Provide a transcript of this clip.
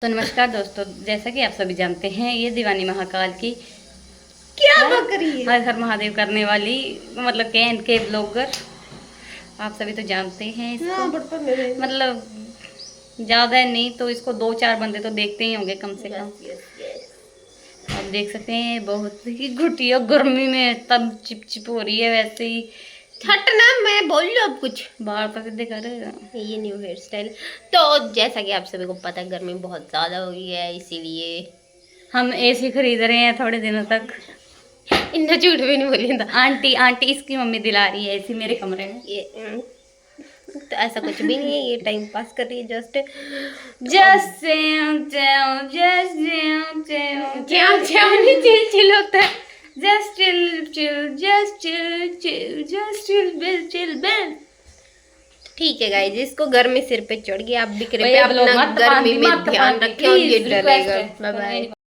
तो नमस्कार दोस्तों, जैसा कि आप सभी जानते हैं ये दीवानी महाकाल की क्या बकरी है? हर हर महादेव करने वाली मतलब के ब्लॉगर आप सभी तो जानते हैं इसको। मतलब ज़्यादा नहीं तो इसको 2-4 बंदे तो देखते ही होंगे कम से कम। आप देख सकते हैं बहुत ही घुटिया गर्मी में तब चिपचिप हो रही है। वैसे ही हटना, मैं बोल लो अब कुछ। बाल पर सीधे कर। ये न्यू हेयर स्टाइल। तो जैसा कि आप सभी को पता है गर्मी बहुत ज़्यादा हो गई है, इसीलिए हम एसी खरीद रहे हैं थोड़े दिनों तक। इतना झूठ भी नहीं बोली था। आंटी इसकी मम्मी दिला रही है एसी मेरे कमरे में। ये तो ऐसा कुछ भी नहीं है, ये टाइम पास कर रही है जस्ट क्या चिल होता है। ठीक है गाइस, इसको गर्मी सिर पे चढ़ गई। आप भी कृपया अपना गर्मी में ध्यान रखें और ये डलेगा। Bye bye.